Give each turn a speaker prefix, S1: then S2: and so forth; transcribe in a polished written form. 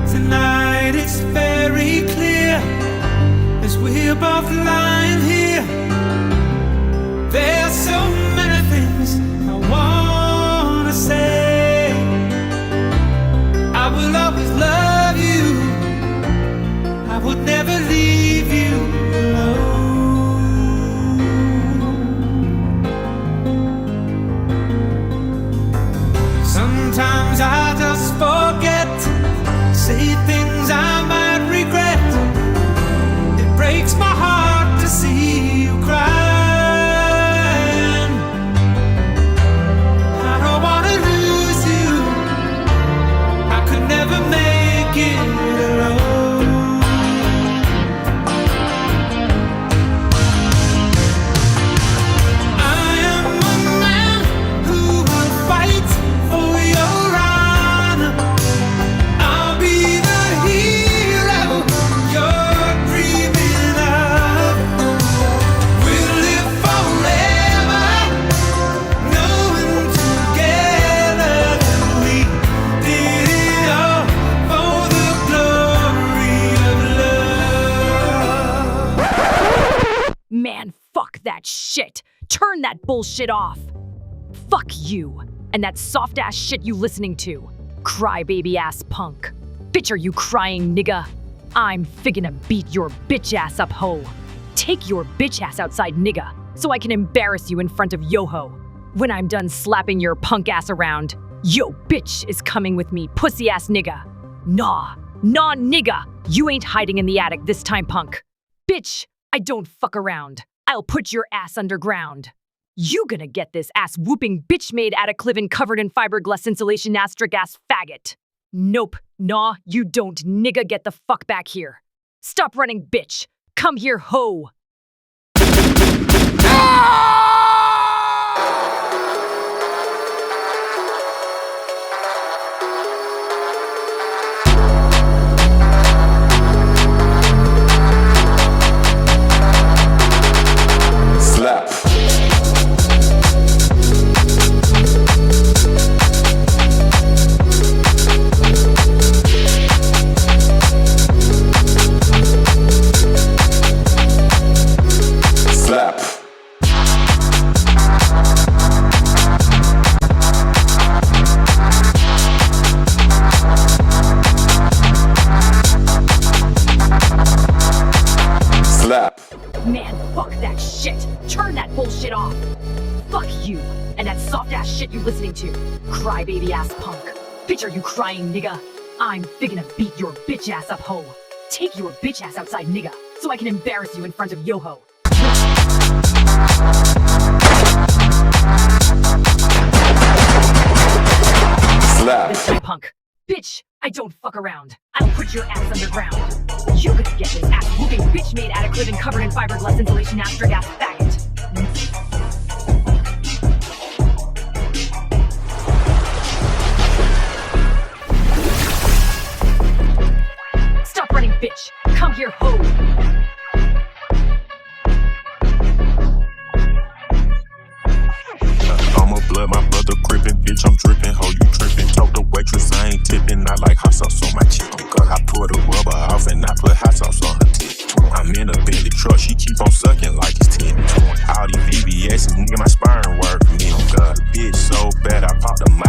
S1: Tonight it's very clear as we're both lying here. There's so many things I wanna say. I will always love you. I would never leave you alone. Sometimes I just forget, say things I might regret. It breaks my heart to see you crying. I don't wanna lose you. I could never make it alone. I am a man who will fight for your honor. I'll be the hero you're dreaming of. We'll live forever, knowing together that we did it all for the glory of love.
S2: Man, fuck that shit. Turn that bullshit off. Fuck you and that soft ass shit you listening to. Crybaby ass punk. Bitch, are you crying, nigga? I'm finna beat your bitch ass up, ho. Take your bitch ass outside, nigga, so I can embarrass you in front of Yoho. When I'm done slapping your punk ass around, yo bitch is coming with me, pussy ass nigga. Nah, nigga. You ain't hiding in the attic this time, punk. Bitch, I don't fuck around. I'll put your ass underground. You gonna get this ass whooping bitch made out of Cliven covered in fiberglass insulation asterisk ass faggot. Nope, nah, you don't, nigga. Get the fuck back here. Stop running, bitch. Come here, ho.
S3: Slap. Slap. Slap.
S2: Man, fuck that shit. Turn that bullshit off. Fuck you and that soft ass shit you listening to. Crybaby ass punk. Bitch, are you crying, nigga? I'm finna beat your bitch ass up, ho. Take your bitch ass outside, nigga, so I can embarrass you in front of Yoho.
S3: Slap.
S2: This time, punk. Bitch, I don't fuck around. I'll put your ass underground. You gonna get this ass whooping bitch made out of Cliven covered in fiberglass insulation asterisk ass faggot. Stop running, bitch. Come here, ho.
S4: I'm a blood, my brother crippin', bitch, I'm drippin', ho, you trippin'. Told the waitress I ain't tippin', I like hot sauce on my chicken. Cause I pour the rubber off and I put hot sauce on her tip. I'm in a Bentley truck, she keep on sucking like it's 10. All these VVS's, nigga, my spine work for me, oh God. Bitch so bad, I popped the mic